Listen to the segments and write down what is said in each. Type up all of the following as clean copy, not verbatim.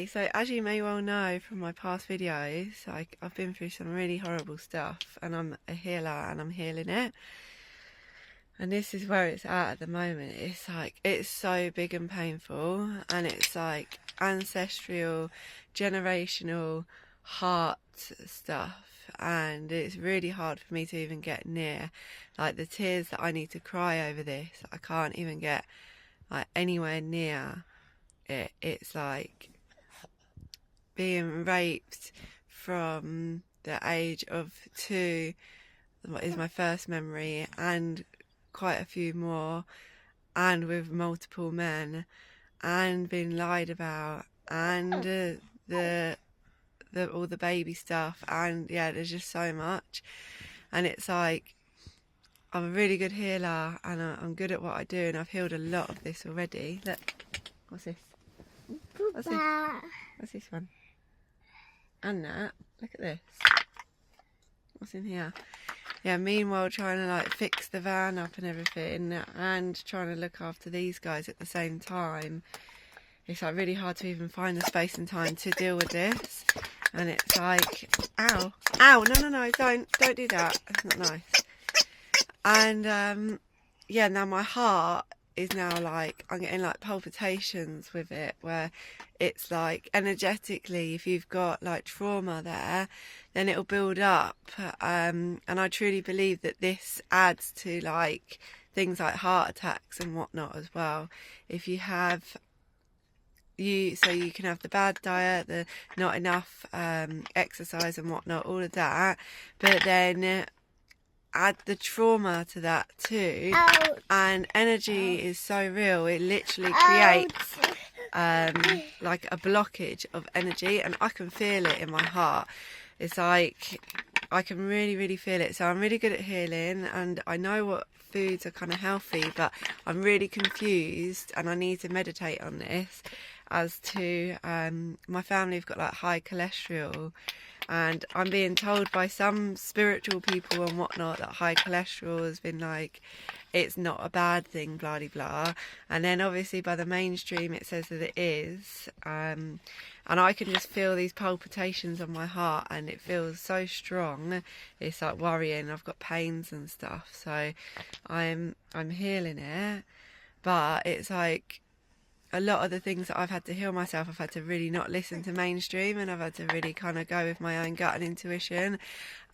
Okay, so as you may well know from my past videos, I've been through some really horrible stuff, and I'm a healer and I'm healing it. And this is where it's at the moment. It's like, it's so big and painful, and it's like ancestral, generational heart stuff, and it's really hard for me to even get near. Like the tears that I need to cry over this, I can't even get like anywhere near it. It's like being raped from the age of 2 is my first memory, and quite a few more, and with multiple men, and being lied about, and the all the baby stuff, and yeah, there's just so much. And it's like, I'm a really good healer, and I'm good at what I do, and I've healed a lot of this already. Look, what's this? What's this? What's this one? And that. Look at this. What's in here? Yeah, meanwhile trying to like fix the van up and everything, and trying to look after these guys at the same time. It's like really hard to even find the space and time to deal with this. And it's like, ow, ow, no, don't do that. That's not nice. And yeah, now my heart is now like, I'm getting like palpitations with it, where it's like energetically, if you've got like trauma there, then it'll build up. And I truly believe that this adds to like things like heart attacks and whatnot as well. If you have so you can have the bad diet, the not enough exercise and whatnot, all of that, but then add the trauma to that too. Ouch. And energy is so real, it literally creates like a blockage of energy, and I can feel it in my heart. It's like I can really feel it. So I'm really good at healing, and I know what foods are kind of healthy, but I'm really confused, and I need to meditate on this as to my family have got like high cholesterol, and I'm being told by some spiritual people and whatnot that high cholesterol has been like, it's not a bad thing, blah de blah. And then obviously by the mainstream it says that it is, and I can just feel these palpitations on my heart, and it feels so strong. It's like worrying. I've got pains and stuff, so I'm healing it. But it's like, a lot of the things that I've had to heal myself, I've had to really not listen to mainstream, and I've had to really kind of go with my own gut and intuition.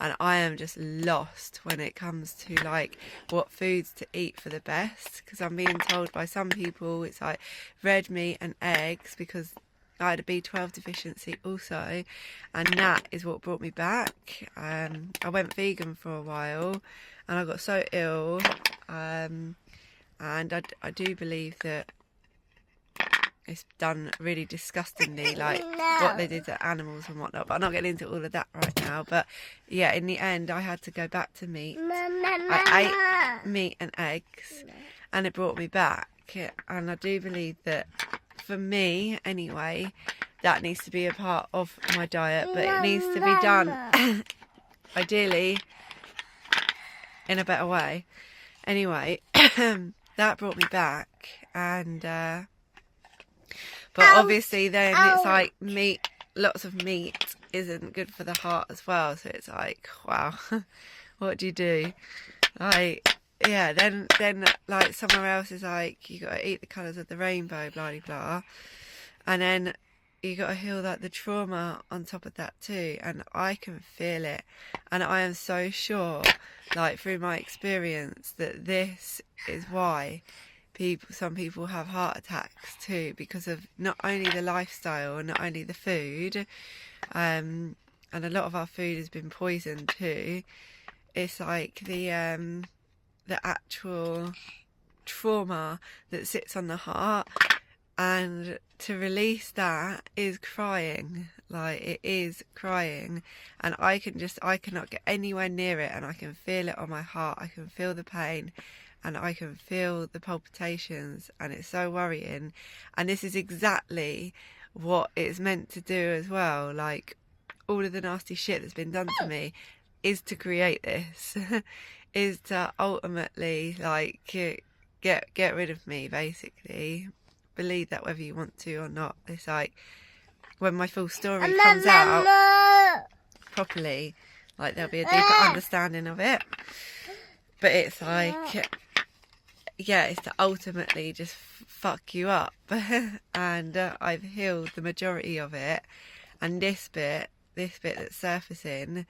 And I am just lost when it comes to like what foods to eat for the best, because I'm being told by some people it's like red meat and eggs, because I had a B12 deficiency also, and that is what brought me back. I went vegan for a while, and I got so ill, and I do believe that it's done really disgustingly, like what they did to animals and whatnot, but I'm not getting into all of that right now. But yeah, in the end I had to go back to meat. I ate meat and eggs, and it brought me back. And I do believe that, for me anyway, that needs to be a part of my diet, but it needs to be done ideally in a better way. Anyway, that brought me back, and but obviously then it's like meat, lots of meat isn't good for the heart as well. So it's like, wow, what do you do? Like, yeah, then like somewhere else is like, you got to eat the colours of the rainbow, blah blah blah, and then you got to heal like the trauma on top of that too. And I can feel it, and I am so sure, like through my experience, that this is why some people have heart attacks too, because of not only the lifestyle and not only the food, and a lot of our food has been poisoned too. It's like the actual trauma that sits on the heart, and to release that is crying. Like, it is crying, and I cannot get anywhere near it, and I can feel it on my heart. I can feel the pain, and I can feel the palpitations, and it's so worrying. And this is exactly what it's meant to do as well. Like, all of the nasty shit that's been done to me is to create this, is to ultimately like get rid of me, basically. Believe that whether you want to or not. It's like, when my full story comes out properly, like there'll be a deeper understanding of it. But it's like, yeah, it's to ultimately just fuck you up. And I've healed the majority of it, and this bit that's surfacing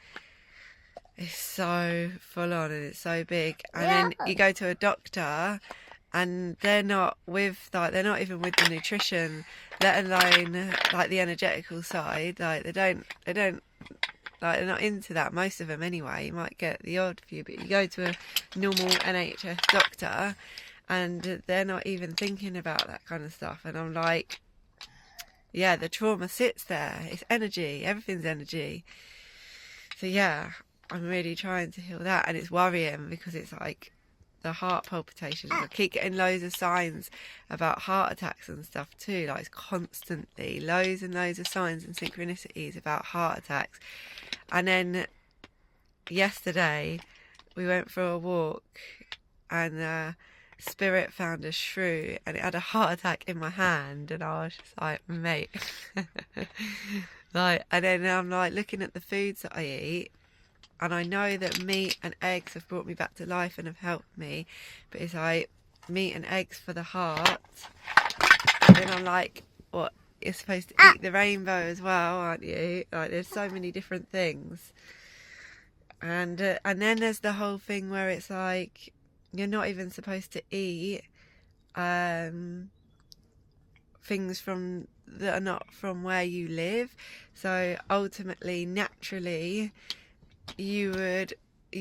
is so full on and it's so big. And then you go to a doctor and they're not even with the nutrition, let alone like the energetical side. Like they don't like, they're not into that, most of them anyway. You might get the odd few, but you go to a normal NHS doctor and they're not even thinking about that kind of stuff. And I'm like, yeah, the trauma sits there. It's energy. Everything's energy. So yeah, I'm really trying to heal that. And it's worrying because it's like the heart palpitations. I keep getting loads of signs about heart attacks and stuff too. Like it's constantly loads and loads of signs and synchronicities about heart attacks. And then yesterday we went for a walk and Spirit found a shrew and it had a heart attack in my hand, and I was just like, mate. Like, and then I'm like looking at the foods that I eat, and I know that meat and eggs have brought me back to life and have helped me, but it's like meat and eggs for the heart. And then I'm like, what, you're supposed to eat the rainbow as well, aren't you? Like there's so many different things. And then there's the whole thing where it's like you're not even supposed to eat things from that are not from where you live. So ultimately, naturally, you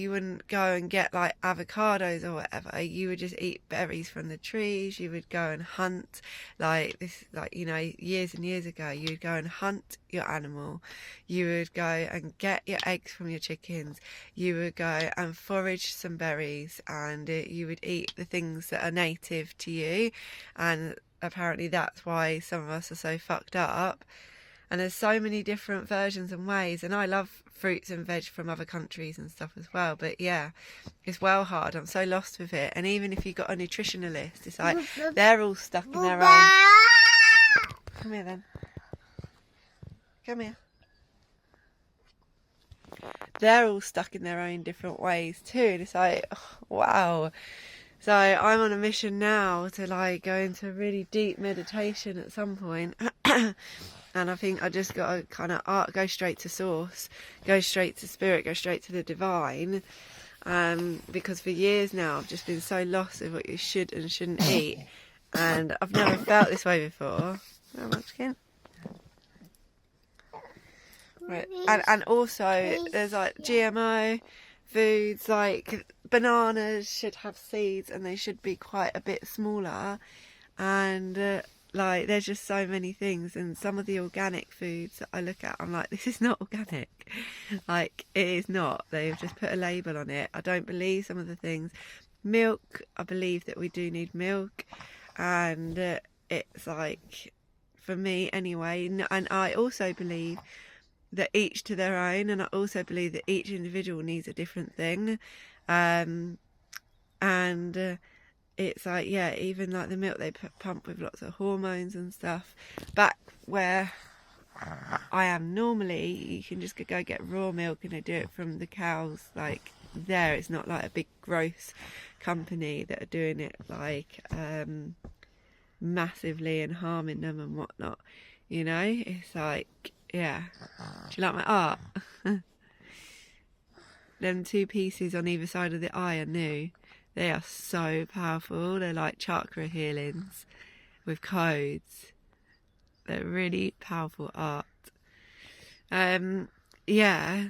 wouldn't go and get like avocados or whatever. You would just eat berries from the trees. You would go and hunt, like this, like, you know, years and years ago, you would go and hunt your animal. You would go and get your eggs from your chickens. You would go and forage some berries, and you would eat the things that are native to you. And apparently that's why some of us are so fucked up. And there's so many different versions and ways, and I love fruits and veg from other countries and stuff as well. But yeah, it's well hard. I'm so lost with it. And even if you got a nutritionalist, it's like they're all stuck in their own. Come here then. Come here. They're all stuck in their own different ways too. And it's like, oh, wow. So I'm on a mission now to like go into really deep meditation at some point. And I think I just got to kind of go straight to source, go straight to spirit, go straight to the divine. Because for years now I've just been so lost with what you should and shouldn't eat. And I've never felt this way before. How much again? Right. And also there's like GMO foods, like bananas should have seeds and they should be quite a bit smaller. And like there's just so many things, and some of the organic foods that I look at, I'm like, this is not organic. Like it is not. They've just put a label on it. I don't believe some of the things. Milk, I believe that we do need milk, and it's like, for me anyway, and I also believe that each to their own, and I also believe that each individual needs a different thing. It's like, yeah, even like the milk they pump with lots of hormones and stuff. Back where I am normally, you can just go get raw milk and they do it from the cows. Like there, it's not like a big gross company that are doing it like massively and harming them and whatnot. You know, it's like, yeah. Do you like my art? Them two pieces on either side of the eye are new. They are so powerful. They're like chakra healings with codes. They're really powerful art. Yeah. And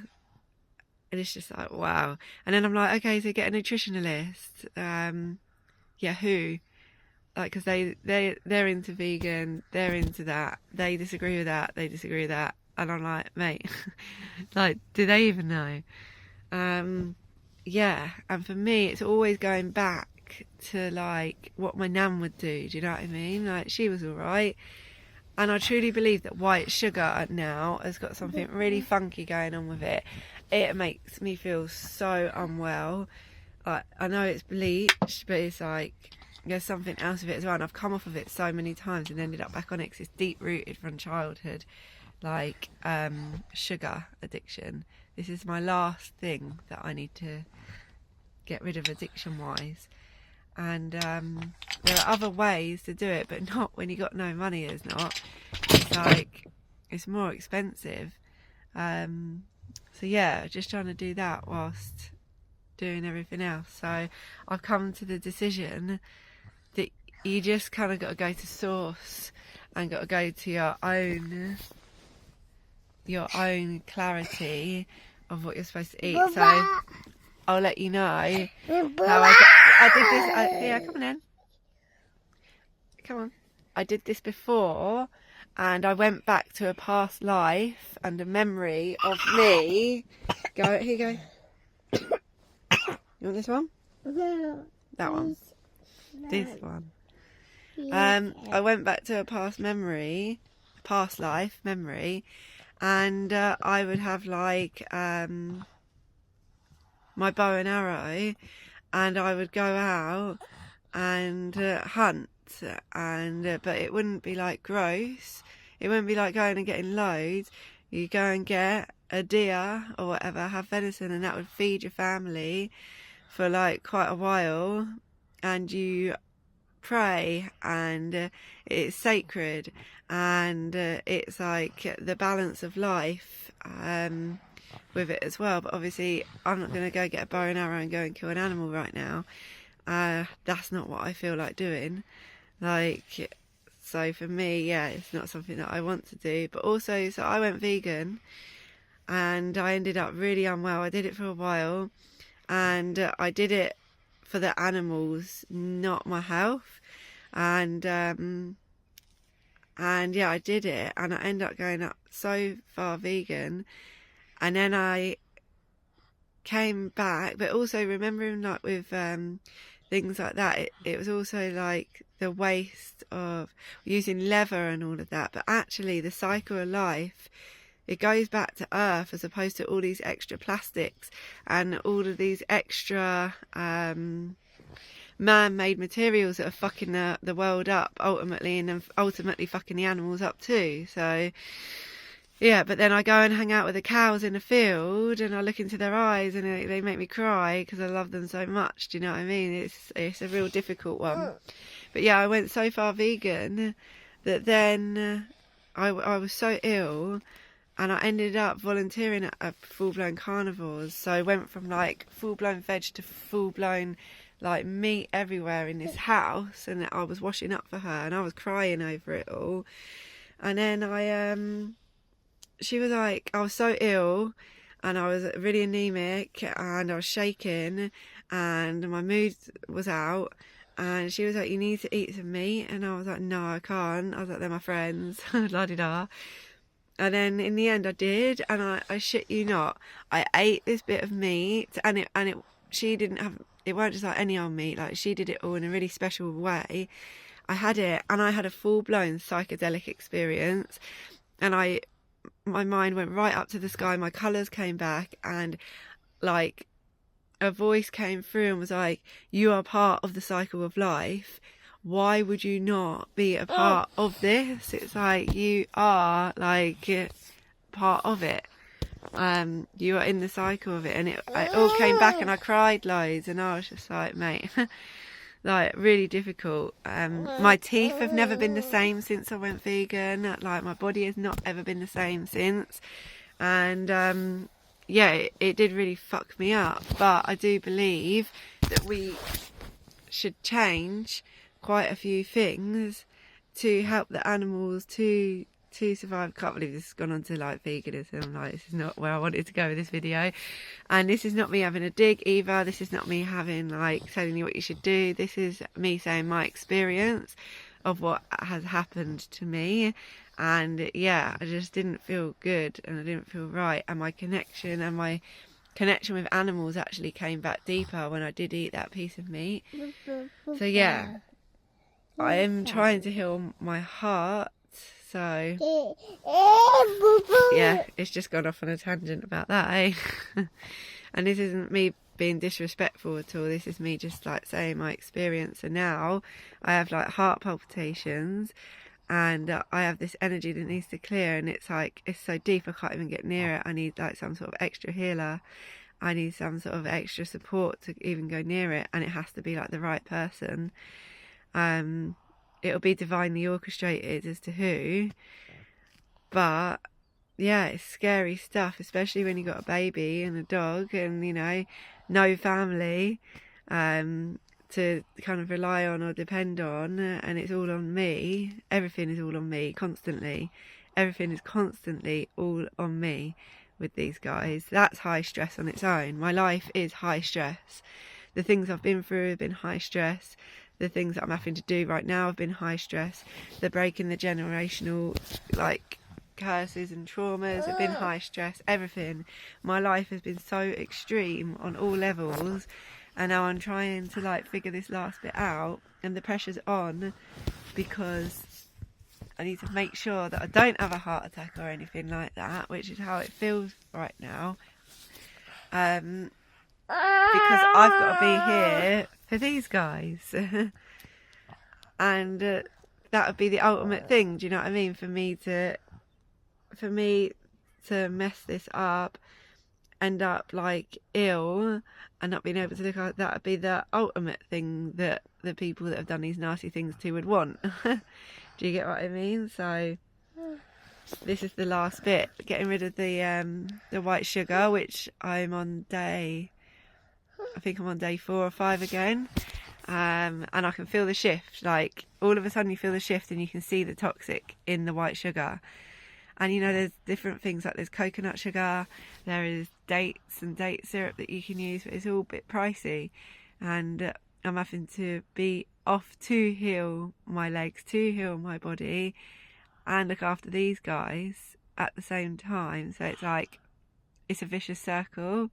it's just like, wow. And then I'm like, okay, so get a nutritionalist. Yeah, who? Like, because they're into vegan, they're into that. They disagree with that, they disagree with that. And I'm like, mate, like, do they even know? Yeah, and for me, it's always going back to like what my nan would do. Do you know what I mean? Like she was all right, and I truly believe that white sugar now has got something really funky going on with it. It makes me feel so unwell. Like I know it's bleached, but it's like there's something else with it as well. And I've come off of it so many times and ended up back on it because it's deep rooted from childhood. like sugar addiction. This is my last thing that I need to get rid of addiction wise. And there are other ways to do it, but not when you got no money. It's not. It's like, it's more expensive. So yeah, just trying to do that whilst doing everything else. So I've come to the decision that you just kind of got to go to source and got to go to your own clarity of what you're supposed to eat. So I'll let you know how I did this. Yeah, come on in. Come on. I did this before, and I went back to a past life and a memory of me. Go, here you go. You want this one? No. That one. No. This one. Yeah. I went back to a past life memory, and I would have like my bow and arrow, and I would go out and hunt, and but it wouldn't be like gross. It wouldn't be like going and getting loads. You go and get a deer or whatever, have venison, and that would feed your family for like quite a while, and you pray, and it's sacred, and it's like the balance of life with it as well. But obviously I'm not going to go get a bow and arrow and go and kill an animal right now. That's not what I feel like doing. Like, so for me, yeah, it's not something that I want to do. But also, so I went vegan and I ended up really unwell. I did it for a while, and I did it for the animals, not my health. And yeah, I did it, and I ended up going up so far vegan, and then I came back. But also remembering, like with things like that, it was also like the waste of using leather and all of that. But actually the cycle of life, it goes back to earth, as opposed to all these extra plastics and all of these extra man-made materials that are fucking the world up ultimately, and then ultimately fucking the animals up too. So yeah, but then I go and hang out with the cows in the field, and I look into their eyes, and they make me cry because I love them so much. Do you know what I mean? It's a real difficult one. But yeah, I went so far vegan that then I was so ill, and I ended up volunteering at full-blown carnivores. So I went from like full-blown veg to full-blown like meat everywhere in this house, and I was washing up for her, and I was crying over it all. And then she was like, I was so ill, and I was really anemic, and I was shaking, and my mood was out, and she was like, you need to eat some meat. And I was like, no, I can't. I was like, they're my friends. La-di-da. And then in the end I did, and I shit you not, I ate this bit of meat, and she didn't have, it weren't just like any old meat, like she did it all in a really special way. I had it, and I had a full-blown psychedelic experience, and my mind went right up to the sky, my colours came back, and like a voice came through and was like, you are part of the cycle of life. Why would you not be a part of this? It's like, you are like part of it. You are in the cycle of it, and it all came back, and I cried loads, and I was just like, mate, like really difficult. My teeth have never been the same since I went vegan. Like my body has not ever been the same since, and yeah, it did really fuck me up. But I do believe that we should change quite a few things to help the animals to survive. I can't believe this has gone on to like veganism. I'm like, this is not where I wanted to go with this video, and this is not me having a dig either. This is not me having like telling you what you should do. This is me saying my experience of what has happened to me. And yeah, I just didn't feel good, and I didn't feel right, and my connection with animals actually came back deeper when I did eat that piece of meat. So yeah, I am trying to heal my heart. So yeah, it's just gone off on a tangent about that, eh? And this isn't me being disrespectful at all. This is me just like saying my experience. And now I have like heart palpitations, and I have this energy that needs to clear, and it's like it's so deep I can't even get near it. I need like some sort of extra healer. I need some sort of extra support to even go near it, and it has to be like the right person. It'll be divinely orchestrated as to who, but yeah, it's scary stuff, especially when you've got a baby and a dog and, you know, no family to kind of rely on or depend on, and it's all on me. Everything is all on me constantly. Everything is constantly all on me with these guys. That's high stress on its own. My life is high stress. The things I've been through have been high stress. The things that I'm having to do right now have been high stress. The breaking the generational like curses and traumas have been high stress. Everything. My life has been so extreme on all levels, and now I'm trying to like figure this last bit out, and the pressure's on because I need to make sure that I don't have a heart attack or anything like that, which is how it feels right now. Because I've got to be here for these guys. And that would be the ultimate thing, do you know what I mean? For me to mess this up, end up like ill and not being able to look at that would be the ultimate thing that the people that have done these nasty things to would want. Do you get what I mean? So this is the last bit, getting rid of the white sugar, which I'm on day, I think I'm on day 4 or 5 again. And I can feel the shift, like all of a sudden you feel the shift and you can see the toxic in the white sugar. And you know, there's different things, like there's coconut sugar, there is dates and date syrup that you can use, but it's all a bit pricey. And I'm having to be off to heal my legs, to heal my body, and look after these guys at the same time. So it's like, it's a vicious circle.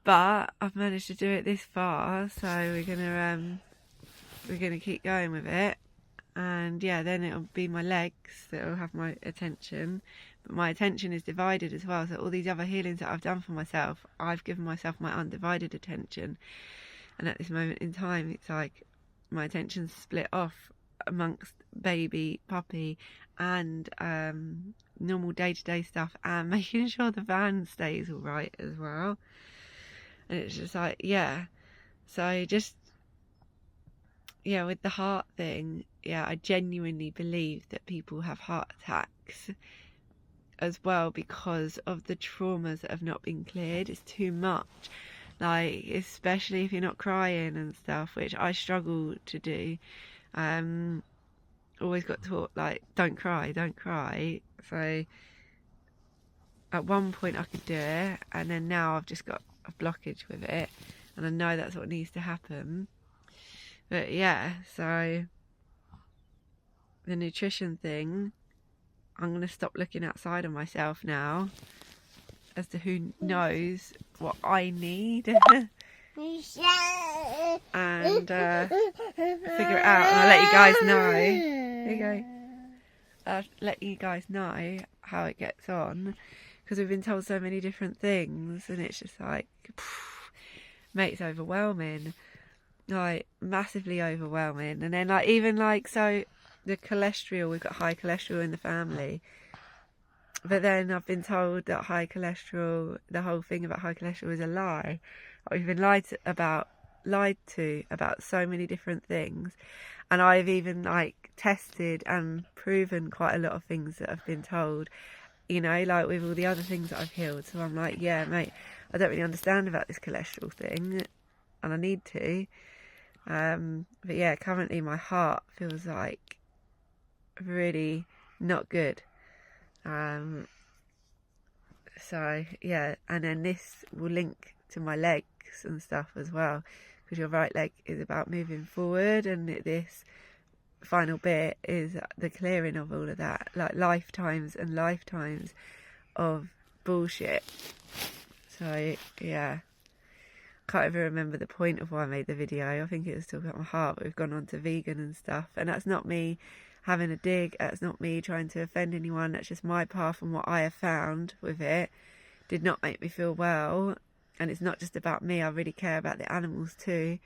But I've managed to do it this far, so we're gonna keep going with it. And yeah, then it'll be my legs that'll have my attention. But my attention is divided as well. So all these other healings that I've done for myself, I've given myself my undivided attention. And at this moment in time, it's like my attention's split off amongst baby, puppy, and normal day-to-day stuff, and making sure the van stays all right as well. And it's just like, yeah. So just, yeah, with the heart thing, yeah, I genuinely believe that people have heart attacks as well because of the traumas that have not been cleared. It's too much. Like, especially if you're not crying and stuff, which I struggle to do. Always got taught, like, don't cry. So at one point I could do it, and then now I've just got a blockage with it, and I know that's what needs to happen. But yeah, so the nutrition thing, I'm going to stop looking outside of myself now as to who knows what I need and figure it out, and I'll let you guys know. There you go. I'll let you guys know how it gets on, because we've been told so many different things, and it's just like, mate, it's overwhelming, like massively overwhelming. And then like, even like, so the cholesterol, we've got high cholesterol in the family, but then I've been told that high cholesterol, the whole thing about high cholesterol is a lie. We've been lied to about so many different things, and I've even like tested and proven quite a lot of things that I've been told, you know, like with all the other things that I've healed. So I'm like, yeah, mate, I don't really understand about this cholesterol thing, and I need to. But yeah, currently my heart feels like really not good. So yeah, and then this will link to my legs and stuff as well, because your right leg is about moving forward, and this final bit is the clearing of all of that, like lifetimes and lifetimes of bullshit. So yeah, can't even remember the point of why I made the video. I think it was talking about my heart, but we've gone on to vegan and stuff, and that's not me having a dig, that's not me trying to offend anyone, that's just my path and what I have found with it did not make me feel well. And it's not just about me, I really care about the animals too,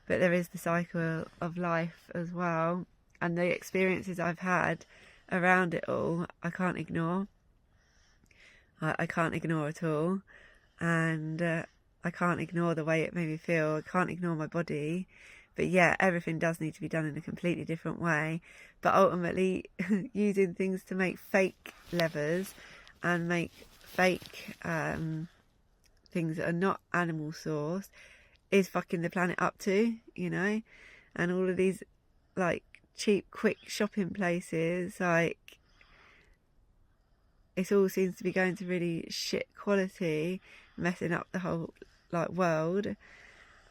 but there is the cycle of life as well, and the experiences I've had around it all, I can't ignore. I can't ignore at all, and I can't ignore the way it made me feel. I can't ignore my body, but yeah, everything does need to be done in a completely different way. But ultimately, using things to make fake levers and make fake things that are not animal sourced is fucking the planet up too, you know. And all of these like cheap, quick shopping places, like, it all seems to be going to really shit quality, messing up the whole like world,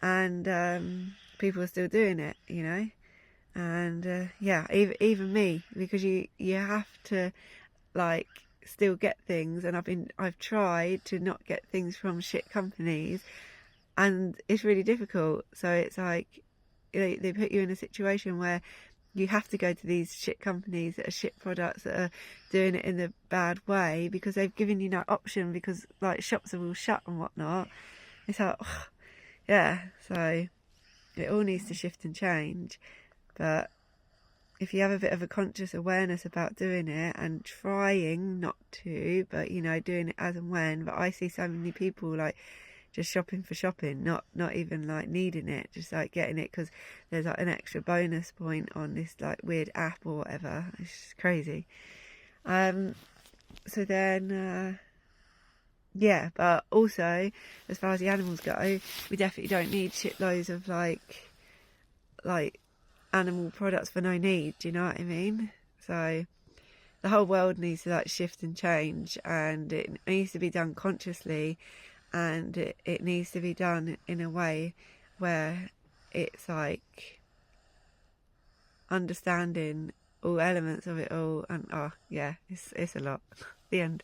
and people are still doing it, you know. And yeah, even me, because you have to like still get things, and I've tried to not get things from shit companies, and it's really difficult. So it's like they put you in a situation where you have to go to these shit companies that are shit products, that are doing it in the bad way, because they've given you no option, because like shops are all shut and whatnot. It's like, ugh, yeah, so it all needs to shift and change. But if you have a bit of a conscious awareness about doing it and trying not to, but you know, doing it as and when. But I see so many people like just shopping for shopping, not even like needing it, just like getting it because there's like an extra bonus point on this like weird app or whatever. It's just crazy. So then yeah, but also as far as the animals go, we definitely don't need shitloads of like animal products for no need. Do you know what I mean? So the whole world needs to like shift and change, and it needs to be done consciously, and it needs to be done in a way where it's like understanding all elements of it all. And oh yeah, it's a lot. The end.